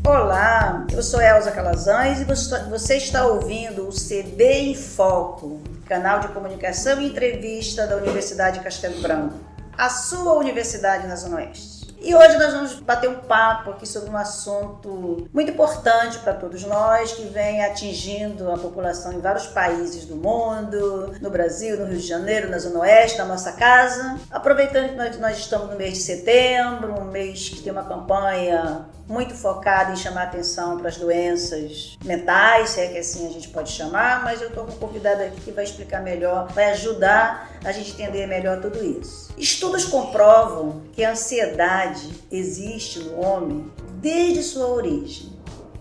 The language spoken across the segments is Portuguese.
Olá, eu sou Elza Calazans e você está ouvindo o CB em Foco, canal de comunicação e entrevista da Universidade Castelo Branco, a sua universidade na Zona Oeste. E hoje nós vamos bater um papo aqui sobre um assunto muito importante para todos nós, que vem atingindo a população em vários países do mundo, no Brasil, no Rio de Janeiro, na Zona Oeste, na nossa casa. Aproveitando que nós estamos no mês de setembro, um mês que tem uma campanha muito focada em chamar atenção para as doenças mentais, se é que assim a gente pode chamar, mas eu estou com um convidado aqui que vai explicar melhor, vai ajudar a gente entender melhor tudo isso. Estudos comprovam que a ansiedade existe no homem desde sua origem.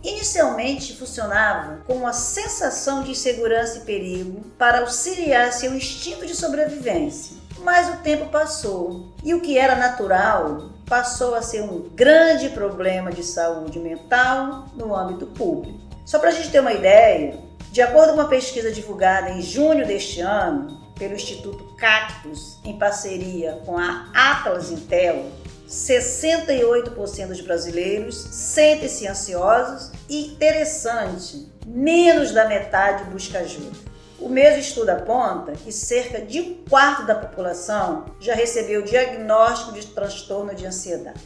Inicialmente funcionava como uma sensação de insegurança e perigo para auxiliar seu instinto de sobrevivência. Mas o tempo passou e o que era natural passou a ser um grande problema de saúde mental no âmbito público. Só para a gente ter uma ideia, de acordo com uma pesquisa divulgada em junho deste ano pelo Instituto Cactus, em parceria com a Atlas Intel, 68% dos brasileiros sentem-se ansiosos e, interessante, menos da metade busca ajuda. O mesmo estudo aponta que cerca de um quarto da população já recebeu o diagnóstico de transtorno de ansiedade.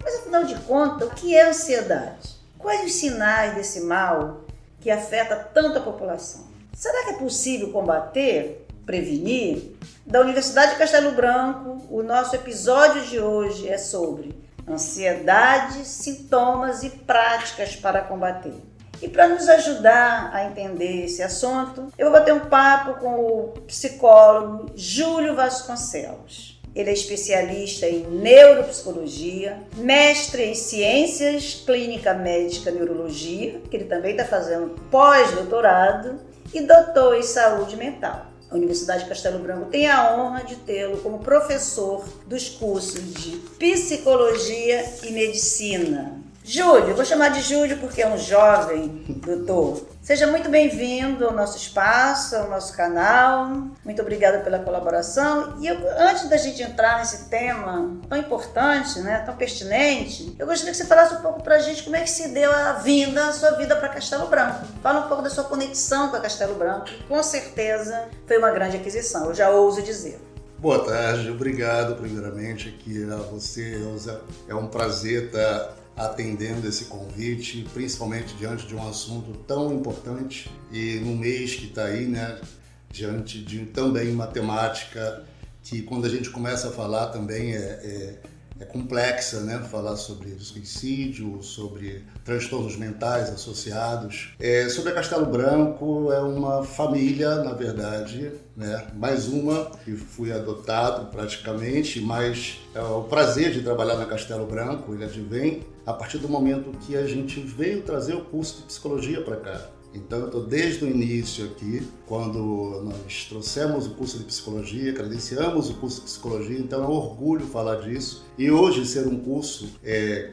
Mas, afinal de contas, o que é ansiedade? Quais os sinais desse mal que afeta tanto a população? Será que é possível combater, prevenir? Da Universidade de Castelo Branco, o nosso episódio de hoje é sobre ansiedade, sintomas e práticas para combater. E para nos ajudar a entender esse assunto, eu vou bater um papo com o psicólogo Júlio Vasconcelos. Ele é especialista em neuropsicologia, mestre em ciências clínica médica neurologia, que ele também está fazendo pós-doutorado, e doutor em saúde mental. A Universidade de Castelo Branco tem a honra de tê-lo como professor dos cursos de psicologia e medicina. Júlio, vou chamar de Júlio porque é um jovem doutor. Seja muito bem-vindo ao nosso espaço, ao nosso canal. Muito obrigada pela colaboração. E antes da gente entrar nesse tema tão importante, tão pertinente, eu gostaria que você falasse um pouco pra gente como é que se deu a sua vida para Castelo Branco. Fala um pouco da sua conexão com a Castelo Branco, que com certeza foi uma grande aquisição, eu já ouso dizer. Boa tarde, obrigado primeiramente aqui a você, Elza. É um prazer estar atendendo esse convite, principalmente diante de um assunto tão importante e no mês que está aí, diante de também matemática, que quando a gente começa a falar também é complexa, falar sobre suicídio, sobre transtornos mentais associados. Sobre a Castelo Branco, é uma família, na verdade, mais uma que fui adotado praticamente, mas o prazer de trabalhar na Castelo Branco, ele advém a partir do momento que a gente veio trazer o curso de psicologia para cá. Então eu estou desde o início aqui, quando nós trouxemos o curso de psicologia, credenciamos o curso de psicologia, então é um orgulho falar disso. E hoje ser um curso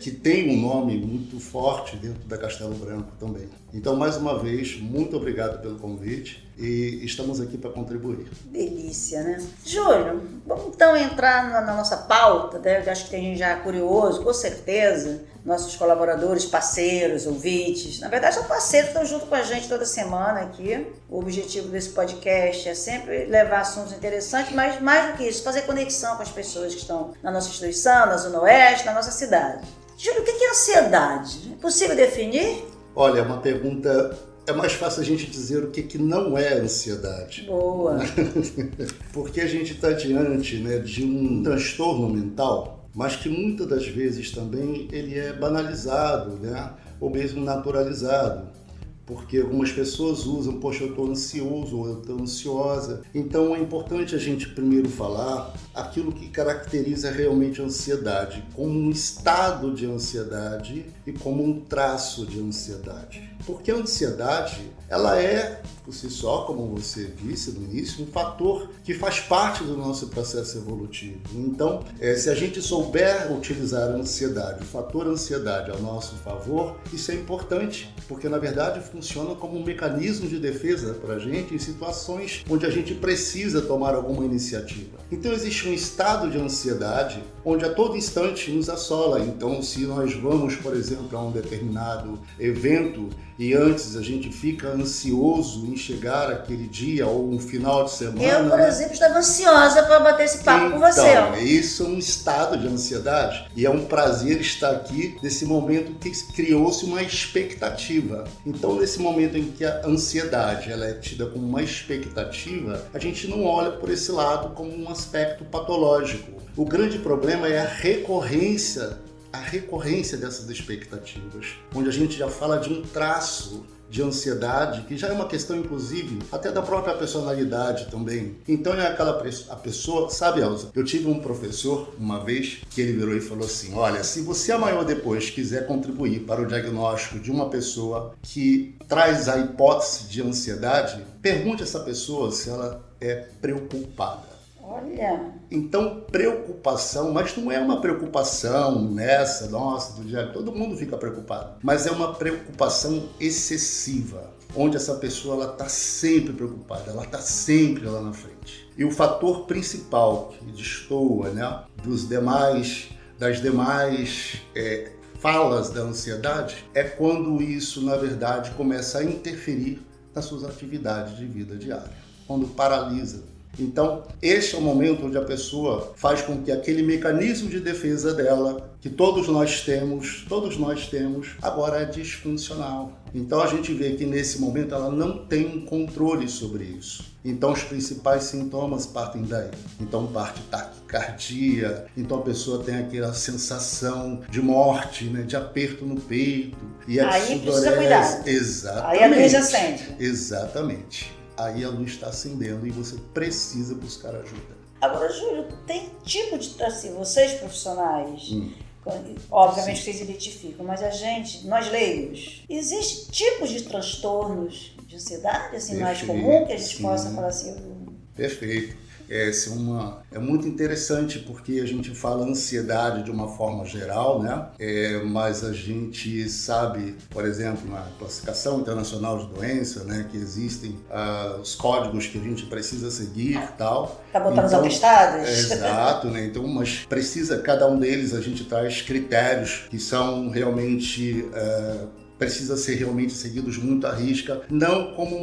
que tem um nome muito forte dentro da Castelo Branco também. Então, mais uma vez, muito obrigado pelo convite e estamos aqui para contribuir. Delícia, né? Júlio, vamos então entrar na nossa pauta, Eu acho que tem gente já curioso, com certeza, nossos colaboradores, parceiros, ouvintes, na verdade são parceiros que estão junto com a gente toda semana aqui. O objetivo desse podcast é sempre levar assuntos interessantes, mas mais do que isso, fazer conexão com as pessoas que estão na nossa instituição, na Zona Oeste, na nossa cidade. Júlio, o que é ansiedade? É possível definir? Olha, uma pergunta. É mais fácil a gente dizer o que não é ansiedade. Boa! Porque a gente está diante de um transtorno mental, mas que muitas das vezes também ele é banalizado, ou mesmo naturalizado. Porque algumas pessoas usam, poxa, eu estou ansioso ou eu estou ansiosa. Então é importante a gente primeiro falar aquilo que caracteriza realmente a ansiedade, como um estado de ansiedade e como um traço de ansiedade. Porque a ansiedade, ela é, por si só, como você disse no início, um fator que faz parte do nosso processo evolutivo. Então, se a gente souber utilizar a ansiedade, o fator ansiedade ao nosso favor, isso é importante, porque na verdade funciona como um mecanismo de defesa para a gente em situações onde a gente precisa tomar alguma iniciativa. Então existe um estado de ansiedade onde a todo instante nos assola. Então se nós vamos, por exemplo, a um determinado evento e antes a gente fica ansioso em chegar aquele dia ou um final de semana... Eu, por exemplo, estava ansiosa para bater esse papo com você. Então, isso é um estado de ansiedade e é um prazer estar aqui nesse momento que criou-se uma expectativa. Então, nesse momento em que a ansiedade ela é tida como uma expectativa, a gente não olha por esse lado como um aspecto patológico. O grande problema é a recorrência dessas expectativas, onde a gente já fala de um traço de ansiedade, que já é uma questão, inclusive, até da própria personalidade também. Então é a pessoa, sabe, Elza, eu tive um professor uma vez que ele virou e falou assim, olha, se você amanhã ou depois quiser contribuir para o diagnóstico de uma pessoa que traz a hipótese de ansiedade, pergunte a essa pessoa se ela é preocupada. Olha. Então, preocupação, mas não é uma preocupação do dia, todo mundo fica preocupado, mas é uma preocupação excessiva, onde essa pessoa ela está sempre preocupada, ela está sempre lá na frente. E o fator principal que destoa, né, das demais falas da ansiedade é quando isso, na verdade, começa a interferir nas suas atividades de vida diária, quando paralisa. Então, este é o momento onde a pessoa faz com que aquele mecanismo de defesa dela, que todos nós temos, agora é disfuncional. Então, a gente vê que nesse momento ela não tem um controle sobre isso. Então, os principais sintomas partem daí. Então, parte taquicardia, então a pessoa tem aquela sensação de morte, né, de aperto no peito. E aí precisa cuidar. Exatamente. Aí a luz acende. Exatamente. Aí a luz está acendendo e você precisa buscar ajuda. Agora, Júlio, tem tipo de... Assim, vocês profissionais, obviamente vocês identificam, mas nós leigos, existe tipos de transtornos de ansiedade, assim, mais comum, que a gente possa falar assim... Perfeito. É muito interessante porque a gente fala ansiedade de uma forma geral, né? Mas a gente sabe, por exemplo, na classificação internacional de doença, né, que existem os códigos que a gente precisa seguir e tal. Tá botando os atestados? Exato, né? Então, mas cada um deles a gente traz critérios que são realmente... precisa ser realmente seguidos muito à risca, não como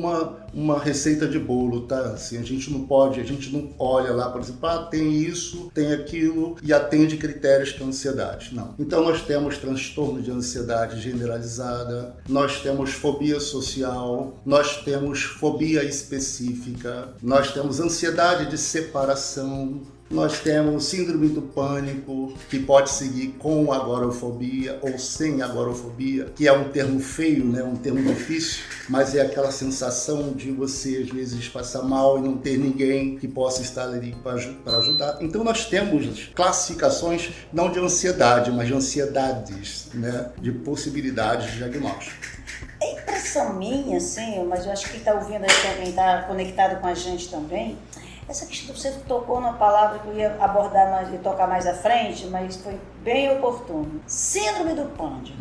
uma receita de bolo, tá? Assim, a gente não olha lá, por exemplo, tem isso, tem aquilo e atende critérios que é ansiedade. Não. Então nós temos transtorno de ansiedade generalizada, nós temos fobia social, nós temos fobia específica, nós temos ansiedade de separação, nós temos síndrome do pânico, que pode seguir com agorafobia ou sem agorafobia, que é um termo feio, né? Um termo difícil, mas é aquela sensação de você, às vezes, passar mal e não ter ninguém que possa estar ali para ajudar. Então, nós temos classificações, não de ansiedade, mas de ansiedades, né? De possibilidades de diagnóstico. É impressão minha, assim, mas eu acho que quem está ouvindo aí, quem está conectado com a gente também, essa questão, você tocou numa palavra que eu ia abordar mais e tocar mais à frente, mas foi bem oportuno. Síndrome do pânico.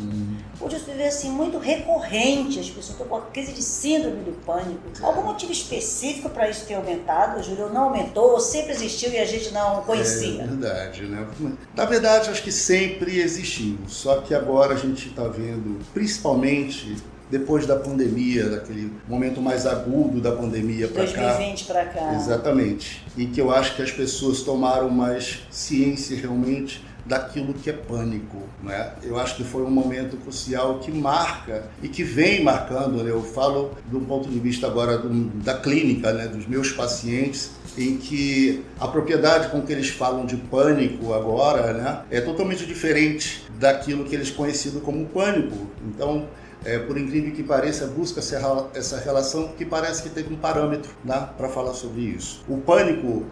Hoje eu vê assim, muito recorrente, as pessoas estão com a crise de síndrome do pânico. Algum motivo específico para isso ter aumentado, Júlio? Não aumentou, ou sempre existiu e a gente não conhecia? É verdade, né? Na verdade, acho que sempre existiu, só que agora a gente está vendo, principalmente... depois da pandemia, daquele momento mais agudo da pandemia para cá. 2020 para cá. Exatamente. E que eu acho que as pessoas tomaram mais ciência realmente daquilo que é pânico, né? Eu acho que foi um momento crucial que marca e que vem marcando, né? Eu falo do ponto de vista agora da clínica, né? Dos meus pacientes, em que a propriedade com que eles falam de pânico agora, né? É totalmente diferente daquilo que eles conheciam como pânico. Então, por incrível que pareça, busca essa relação que parece que teve um parâmetro, né, para falar sobre isso. O pânico,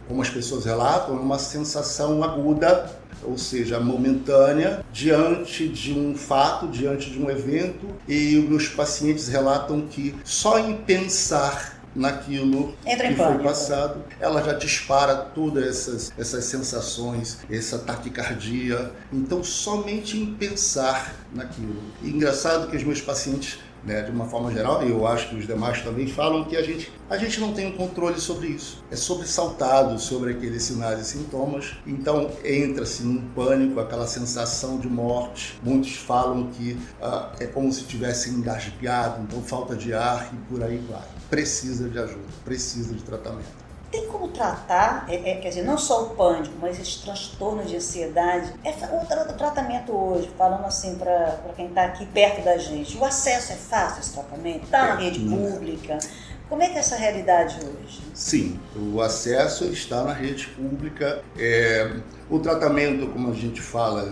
como as pessoas relatam, é uma sensação aguda, ou seja, momentânea, diante de um fato, diante de um evento, e os meus pacientes relatam que só em pensar naquilo que foi passado, ela já dispara todas essas sensações, essa taquicardia. Então, somente em pensar naquilo. E engraçado que os meus pacientes né, de uma forma geral, e eu acho que os demais também falam que a gente não tem um controle sobre isso. É sobressaltado sobre aqueles sinais e sintomas, então entra-se num pânico, aquela sensação de morte. Muitos falam que é como se tivesse engasgado, então falta de ar e por aí vai. Precisa de ajuda, precisa de tratamento. Tem como tratar, quer dizer, não só o pânico, mas esse transtorno de ansiedade? O tratamento hoje, falando assim para quem está aqui perto da gente, o acesso é fácil a esse tratamento? Está na rede pública? Como é que é essa realidade hoje? Sim, o acesso está na rede pública. O tratamento, como a gente fala,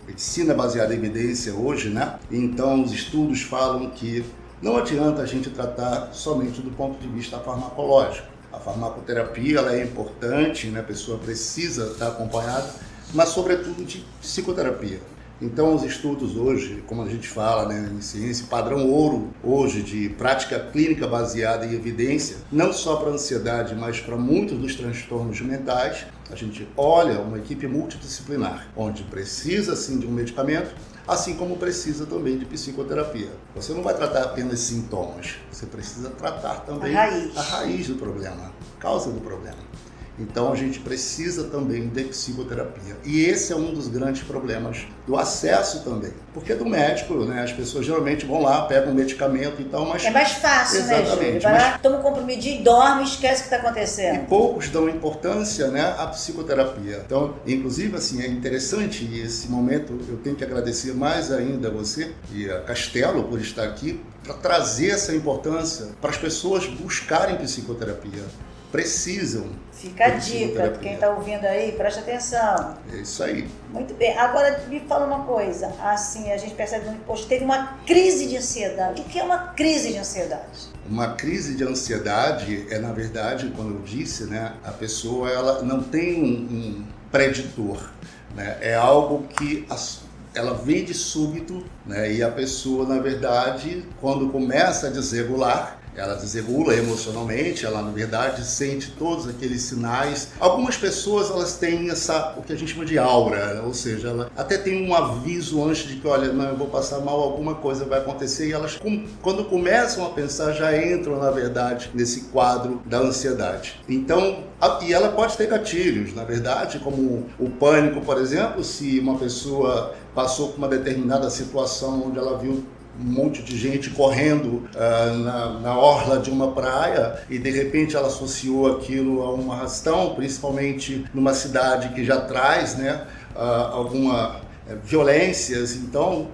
medicina baseada em evidência hoje, né? Então os estudos falam que não adianta a gente tratar somente do ponto de vista farmacológico. A farmacoterapia ela é importante, né? A pessoa precisa estar acompanhada, mas sobretudo de psicoterapia. Então os estudos hoje, como a gente fala, né, em ciência, padrão ouro hoje de prática clínica baseada em evidência, não só para a ansiedade, mas para muitos dos transtornos mentais, a gente olha uma equipe multidisciplinar, onde precisa sim de um medicamento, assim como precisa também de psicoterapia. Você não vai tratar apenas sintomas, você precisa tratar também a raiz do problema, a causa do problema. Então a gente precisa também de psicoterapia. E esse é um dos grandes problemas do acesso também. Porque do médico, né, as pessoas geralmente vão lá, pegam um medicamento e tal, mas... É mais fácil, né, Júlio? Vai lá, toma um comprimidinho e dorme e esquece o que está acontecendo. E poucos dão importância, né, à psicoterapia. Então, inclusive, assim, é interessante e esse momento eu tenho que agradecer mais ainda a você e a Castelo por estar aqui, para trazer essa importância para as pessoas buscarem psicoterapia. Precisam. Fica a dica, quem está ouvindo aí, preste atenção. É isso aí. Muito bem. Agora me fala uma coisa, assim, a gente percebe que poxa, teve uma crise de ansiedade. O que é uma crise de ansiedade? Uma crise de ansiedade é, na verdade, como eu disse, né, a pessoa ela não tem um preditor, né, é algo que ela vem de súbito, né, e a pessoa, na verdade, quando começa a desregular, ela desregula emocionalmente, ela na verdade sente todos aqueles sinais. Algumas pessoas elas têm o que a gente chama de aura, ou seja, ela até tem um aviso antes de que, olha, não, eu vou passar mal, alguma coisa vai acontecer, e elas quando começam a pensar já entram na verdade nesse quadro da ansiedade. Então, e ela pode ter gatilhos, na verdade, como o pânico, por exemplo, se uma pessoa passou por uma determinada situação onde ela viu um monte de gente correndo na orla de uma praia e de repente ela associou aquilo a um arrastão, principalmente numa cidade que já traz, né, alguma violências, então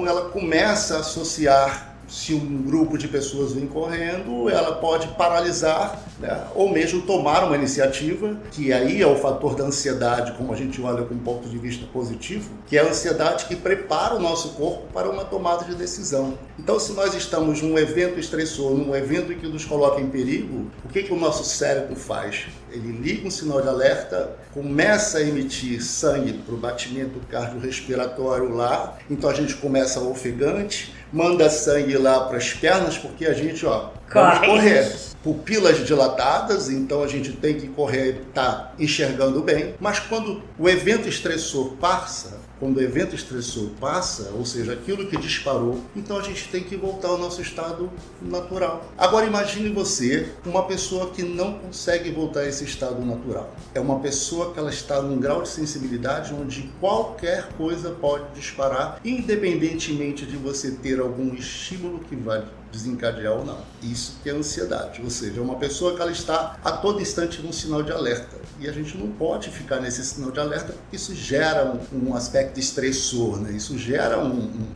ela começa a associar. Se um grupo de pessoas vem correndo, ela pode paralisar, né? Ou mesmo tomar uma iniciativa, que aí é o fator da ansiedade, como a gente olha com um ponto de vista positivo, que é a ansiedade que prepara o nosso corpo para uma tomada de decisão. Então, se nós estamos num evento estressor, num evento que nos coloca em perigo, o que o nosso cérebro faz? Ele liga um sinal de alerta, começa a emitir sangue para o batimento cardiorrespiratório lá, então a gente começa ofegante, manda sangue lá para as pernas, porque a gente, vamos correr. Pupilas dilatadas, então a gente tem que correr e tá enxergando bem. Mas quando o evento estressor passa, ou seja, aquilo que disparou, então a gente tem que voltar ao nosso estado natural. Agora imagine você, uma pessoa que não consegue voltar a esse estado natural. É uma pessoa que ela está num grau de sensibilidade onde qualquer coisa pode disparar, independentemente de você ter algum estímulo que vai desencadear ou não. Isso que é ansiedade, ou seja, é uma pessoa que ela está a todo instante num sinal de alerta. E a gente não pode ficar nesse sinal de alerta porque isso gera um aspecto estressor, né? Isso gera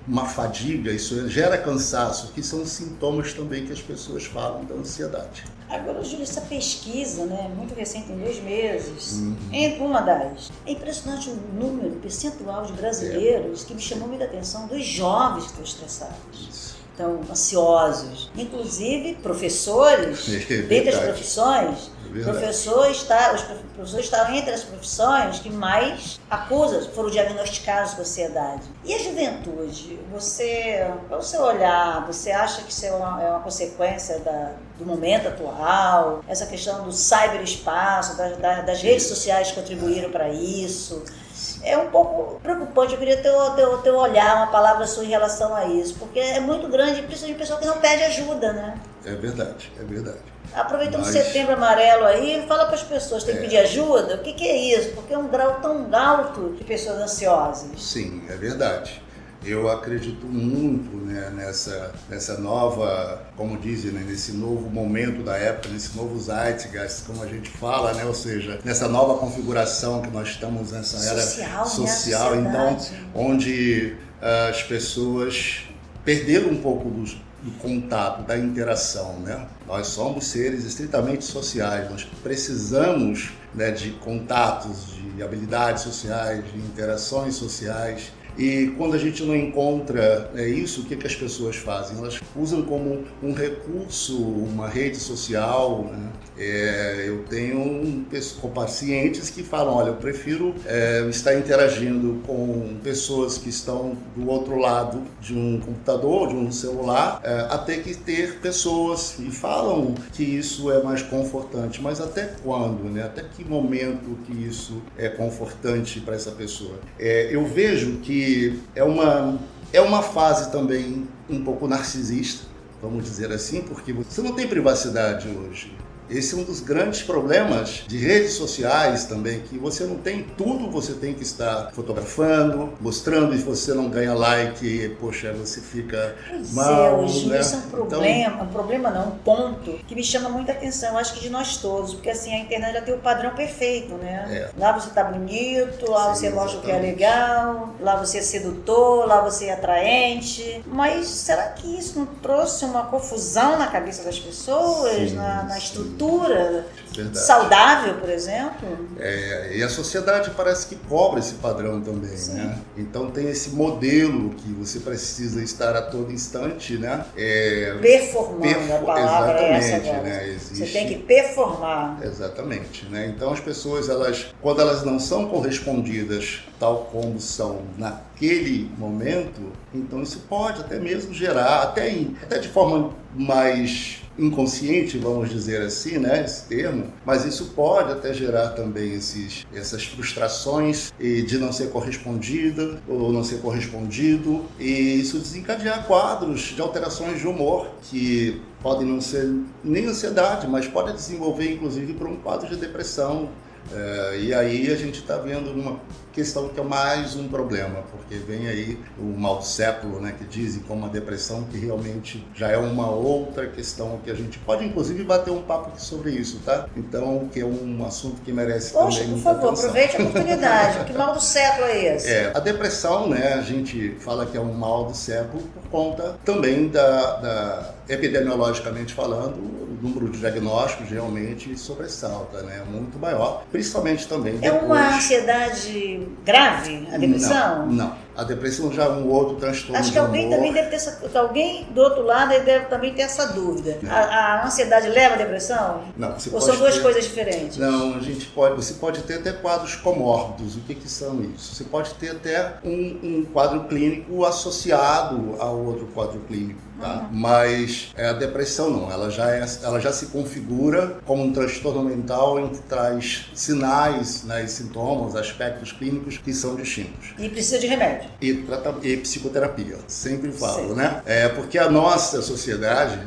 uma fadiga, isso gera cansaço, que são sintomas também que as pessoas falam da ansiedade. Agora, Júlio, essa pesquisa, né, muito recente, em 2 meses, entre uma das... É impressionante o número, o percentual de brasileiros que me chamou muita atenção, dos jovens que estão estressados. Estão ansiosos, inclusive professores, dentre as profissões, os professores estão entre as profissões que mais foram diagnosticados com ansiedade. E a juventude, para você olhar, você acha que isso é uma consequência do momento atual, essa questão do cyberespaço, das redes sociais contribuíram para isso? É um pouco preocupante, eu queria ter olhar, uma palavra sua em relação a isso, porque é muito grande, principalmente pessoa que não pede ajuda, né? É verdade, é verdade. Aproveitando o Setembro Amarelo aí, fala para as pessoas, tem que pedir ajuda? O que é isso? Porque é um grau tão alto de pessoas ansiosas. Sim, é verdade. Eu acredito muito, né, nessa nova, como dizem, né, nesse novo momento da época, nesse novo zeitgeist, como a gente fala, né, ou seja, nessa nova configuração que nós estamos nessa era social, né, então, onde as pessoas perderam um pouco do contato, da interação, né? Nós somos seres estritamente sociais, nós precisamos, né, de contatos, de habilidades sociais, de interações sociais. E quando a gente não encontra isso, o que as pessoas fazem? Elas usam como um recurso, uma rede social, né? Eu tenho pacientes que falam, olha, eu prefiro estar interagindo com pessoas que estão do outro lado de um computador, de um celular, até que ter pessoas, e falam que isso é mais confortante. Mas até quando, né? Até que momento que isso é confortante para essa pessoa? Eu vejo que é uma fase também um pouco narcisista, vamos dizer assim, porque você não tem privacidade hoje. Esse é um dos grandes problemas de redes sociais também, que você não tem tudo, você tem que estar fotografando, mostrando, e você não ganha like, poxa, você fica mal. Hoje né? Isso é um problema, um ponto que me chama muita atenção, acho que de nós todos, porque assim, a internet já tem o padrão perfeito, né? Lá você tá bonito, lá você mostra o que é legal, lá você é sedutor, lá você é atraente, mas será que isso não trouxe uma confusão na cabeça das pessoas, na estrutura saudável, por exemplo? E a sociedade parece que cobra esse padrão também, né? Então tem esse modelo que você precisa estar a todo instante, né? Performando, a palavra é essa agora. Né? Você tem que performar. Exatamente, né? Então as pessoas, quando elas não são correspondidas tal como são naquele momento, então isso pode até mesmo gerar, até de forma mais inconsciente, vamos dizer assim, né, esse termo, mas isso pode até gerar também essas frustrações de não ser correspondida ou não ser correspondido, e isso desencadear quadros de alterações de humor que podem não ser nem ansiedade, mas pode desenvolver inclusive para um quadro de depressão. E aí a gente está vendo uma questão que é mais um problema, porque vem aí o mal do século, né, que dizem como a depressão, que realmente já é uma outra questão que a gente pode inclusive bater um papo aqui sobre isso, tá? Então, que é um assunto que merece também muita atenção. Aproveite a oportunidade. Que mal do século é esse? A depressão, né, a gente fala que é um mal do século por conta também epidemiologicamente falando, o número de diagnósticos realmente sobressalta, né, muito maior, principalmente também depois. É uma ansiedade grave, a depressão? Não. A depressão já é um outro transtorno. Acho que alguém também deve ter alguém do outro lado deve também ter essa dúvida. A ansiedade leva à depressão? Não. Ou são duas coisas diferentes? Não, você pode ter até quadros comórbidos. O que são isso? Você pode ter até um quadro clínico associado ao outro quadro clínico. Tá? Mas a depressão não, ela já se configura como um transtorno mental em que traz sinais, né, e sintomas, aspectos clínicos que são distintos. E precisa de remédio. E psicoterapia, sempre falo, né? Porque a nossa sociedade,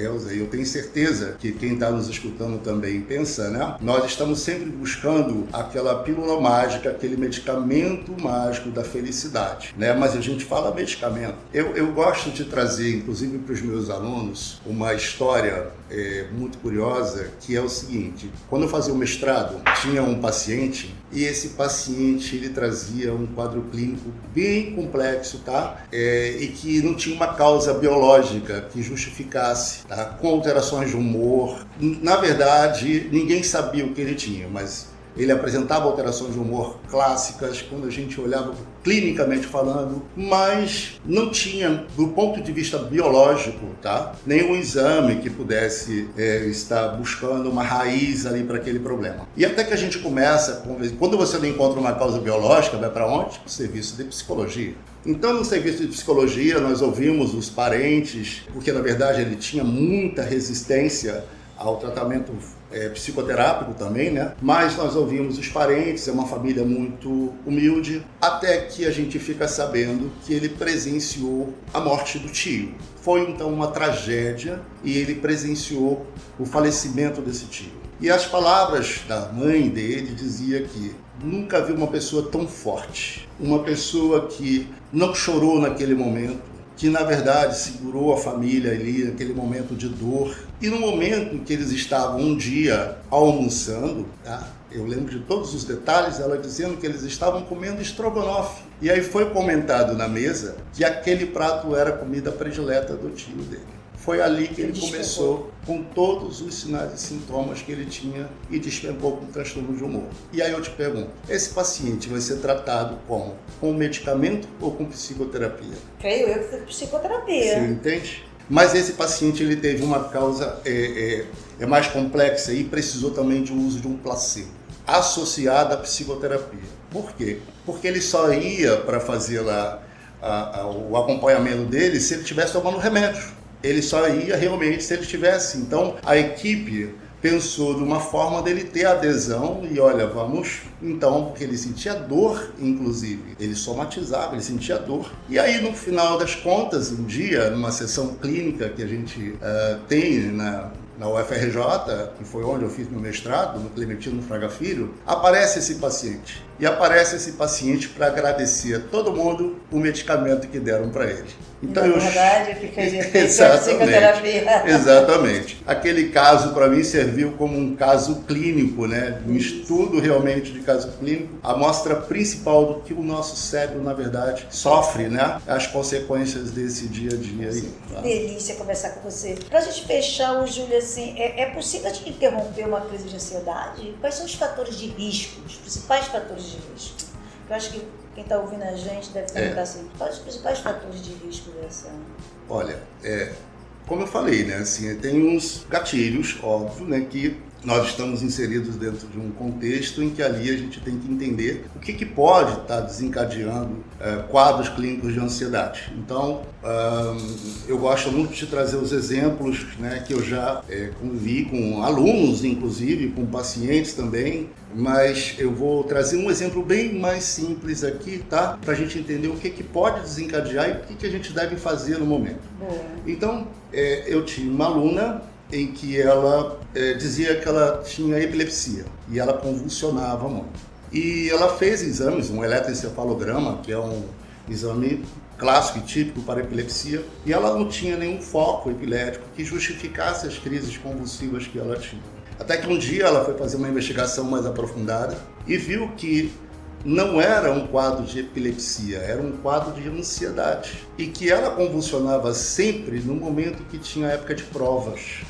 Elza, eu tenho certeza que quem está nos escutando também pensa, né? Nós estamos sempre buscando aquela pílula mágica, aquele medicamento mágico da felicidade, né? Mas a gente fala medicamento. Eu gosto de trazer, inclusive para os meus alunos, uma história muito curiosa, que é o seguinte: quando eu fazia o mestrado, tinha um paciente, e esse paciente ele trazia um quadro clínico bem complexo, tá? E que não tinha uma causa biológica que justificasse, tá? Com alterações de humor. Na verdade, ninguém sabia o que ele tinha, mas ele apresentava alterações de humor clássicas quando a gente olhava clinicamente falando, mas não tinha, do ponto de vista biológico, tá? Nenhum exame que pudesse estar buscando uma raiz ali para aquele problema. E até que a gente começa, quando você não encontra uma causa biológica, vai para onde? Para o serviço de psicologia. Então, no serviço de psicologia, nós ouvimos os parentes, porque na verdade ele tinha muita resistência ao tratamento psicoterápico também, né? Mas nós ouvimos os parentes, é uma família muito humilde, até que a gente fica sabendo que ele presenciou a morte do tio. Foi então uma tragédia e ele presenciou o falecimento desse tio. E as palavras da mãe dele dizia que nunca viu uma pessoa tão forte, uma pessoa que não chorou naquele momento, que na verdade segurou a família ali naquele momento de dor. E no momento em que eles estavam um dia almoçando, tá? Eu lembro de todos os detalhes, ela dizendo que eles estavam comendo estrogonofe. E aí foi comentado na mesa que aquele prato era a comida predileta do tio dele. Foi ali que ele começou com todos os sinais e sintomas que ele tinha e despencou com transtorno de humor. E aí eu te pergunto, esse paciente vai ser tratado como? Com medicamento ou com psicoterapia? Creio eu que foi psicoterapia. Você entende? Mas esse paciente ele teve uma causa mais complexa e precisou também de uso de um placebo associado à psicoterapia. Por quê? Porque ele só ia para fazer lá o acompanhamento dele se ele estivesse tomando remédio. Ele só ia realmente se ele tivesse. Então, a equipe pensou de uma forma dele ter adesão e olha, vamos então, porque ele sentia dor, inclusive. Ele somatizava, ele sentia dor. E aí, no final das contas, um dia, numa sessão clínica que a gente tem na UFRJ, que foi onde eu fiz meu mestrado, no Clementino Fraga Filho, aparece esse paciente. E aparece esse paciente para agradecer a todo mundo o medicamento que deram para ele. Então, na verdade, o que fez efeito exatamente, psicoterapia. Exatamente. Aquele caso, para mim, serviu como um caso clínico, né? Um estudo realmente de caso clínico. A amostra principal do que o nosso cérebro, na verdade, sofre, né? As consequências desse dia a dia aí. Tá? Delícia conversar com você. Pra gente fechar, Júlia, assim, é possível a gente interromper uma crise de ansiedade? Quais são os fatores de risco, os principais fatores de risco? Eu acho que quem está ouvindo a gente deve perguntar assim, quais os principais fatores de risco dessa? Olha, como eu falei, né, assim, tem uns gatilhos, óbvio, né, que nós estamos inseridos dentro de um contexto em que ali a gente tem que entender o que pode estar desencadeando quadros clínicos de ansiedade. Então, eu gosto muito de trazer os exemplos, né, que eu já convivi com alunos, inclusive, com pacientes também, mas eu vou trazer um exemplo bem mais simples aqui, tá? Para a gente entender o que pode desencadear e o que a gente deve fazer no momento. Boa. Então, eu tinha uma aluna em que ela dizia que ela tinha epilepsia e ela convulsionava muito. E ela fez exames, um eletroencefalograma, que é um exame clássico e típico para epilepsia, e ela não tinha nenhum foco epilético que justificasse as crises convulsivas que ela tinha. Até que um dia ela foi fazer uma investigação mais aprofundada e viu que não era um quadro de epilepsia, era um quadro de ansiedade. E que ela convulsionava sempre no momento que tinha época de provas.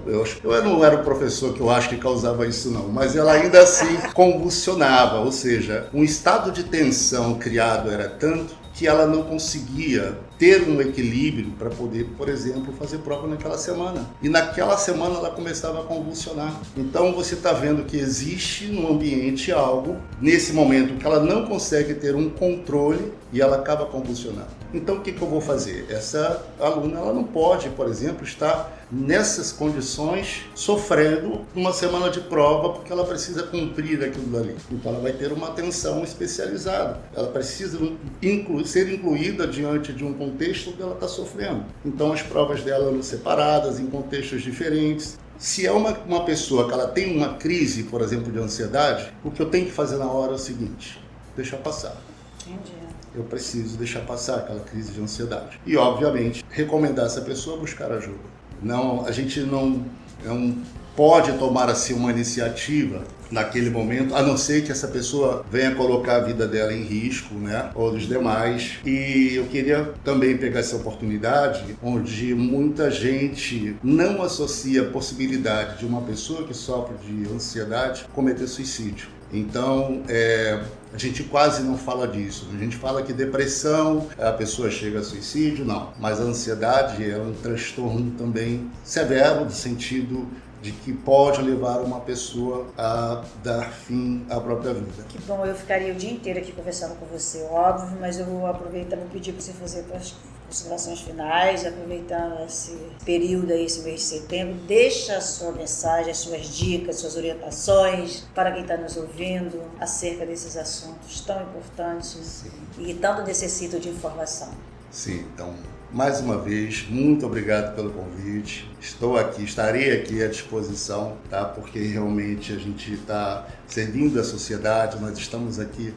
Eu não era o professor que eu acho que causava isso não, mas ela ainda assim convulsionava, ou seja, um estado de tensão criado era tanto que ela não conseguia ter um equilíbrio para poder, por exemplo, fazer prova naquela semana. E naquela semana ela começava a convulsionar. Então você está vendo que existe no ambiente algo, nesse momento, que ela não consegue ter um controle e ela acaba convulsionando. Então o que eu vou fazer? Essa aluna ela não pode, por exemplo, estar nessas condições sofrendo uma semana de prova porque ela precisa cumprir aquilo dali. Então ela vai ter uma atenção especializada. Ela precisa ser incluída diante de um contexto que ela está sofrendo. Então as provas dela eram separadas em contextos diferentes. Se é uma pessoa que ela tem uma crise, por exemplo, de ansiedade, o que eu tenho que fazer na hora é o seguinte: deixar passar. Entendi. Eu preciso deixar passar aquela crise de ansiedade. E, obviamente, recomendar essa pessoa buscar ajuda. Não, a gente não pode tomar assim uma iniciativa naquele momento, a não ser que essa pessoa venha colocar a vida dela em risco, né, ou dos demais. E eu queria também pegar essa oportunidade, onde muita gente não associa a possibilidade de uma pessoa que sofre de ansiedade cometer suicídio. Então, a gente quase não fala disso. A gente fala que depressão, a pessoa chega a suicídio, não. Mas a ansiedade é um transtorno também severo, no sentido de que pode levar uma pessoa a dar fim à própria vida. Que bom, eu ficaria o dia inteiro aqui conversando com você, óbvio, mas eu vou aproveitar, vou pedir para você fazer as considerações finais, aproveitando esse período aí, esse mês de setembro, deixa a sua mensagem, as suas dicas, suas orientações para quem está nos ouvindo acerca desses assuntos tão importantes e tanto necessitam de informação. Sim, então, mais uma vez, muito obrigado pelo convite. Estarei aqui à disposição, tá? Porque realmente a gente está servindo a sociedade, nós estamos aqui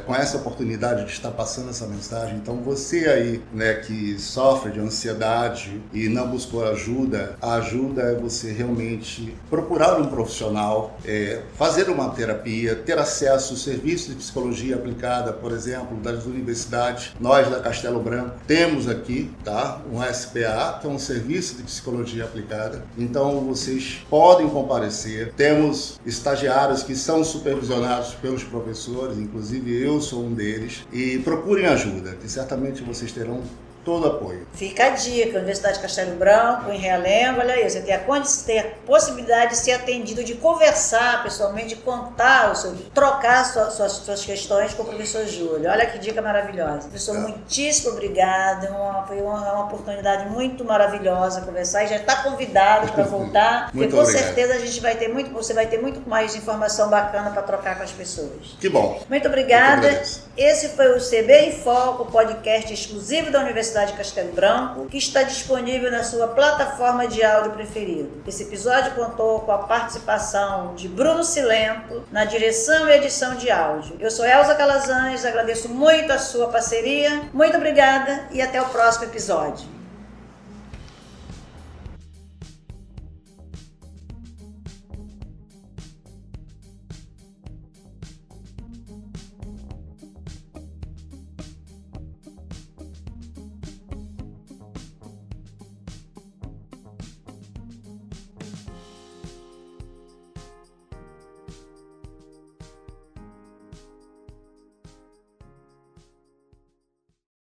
com essa oportunidade de estar passando essa mensagem. Então você aí, né, que sofre de ansiedade e não buscou ajuda, a ajuda é você realmente procurar um profissional, fazer uma terapia, ter acesso ao serviço de psicologia aplicada, por exemplo, das universidades. Nós da Castelo Branco temos aqui, tá, um SPA, que é um serviço de psicologia aplicada. Então vocês podem comparecer. Temos estagiários que são supervisionados pelos professores, inclusive eu sou um deles, e procurem ajuda, que certamente vocês terão todo apoio. Fica a dica, Universidade de Castelo Branco, em Realengo, olha aí, você tem a possibilidade de ser atendido, de conversar pessoalmente, de contar, trocar suas questões com o professor Júlio. Olha que dica maravilhosa. Professor, muitíssimo obrigado, foi uma oportunidade muito maravilhosa conversar e já está convidado para voltar, porque com certeza você vai ter muito mais informação bacana para trocar com as pessoas. Que bom. Muito obrigada. Esse foi o CB em Foco, podcast exclusivo da Universidade de Castelo Branco, que está disponível na sua plataforma de áudio preferido. Esse episódio contou com a participação de Bruno Silento na direção e edição de áudio. Eu sou Elza Calazans, agradeço muito a sua parceria, muito obrigada e até o próximo episódio.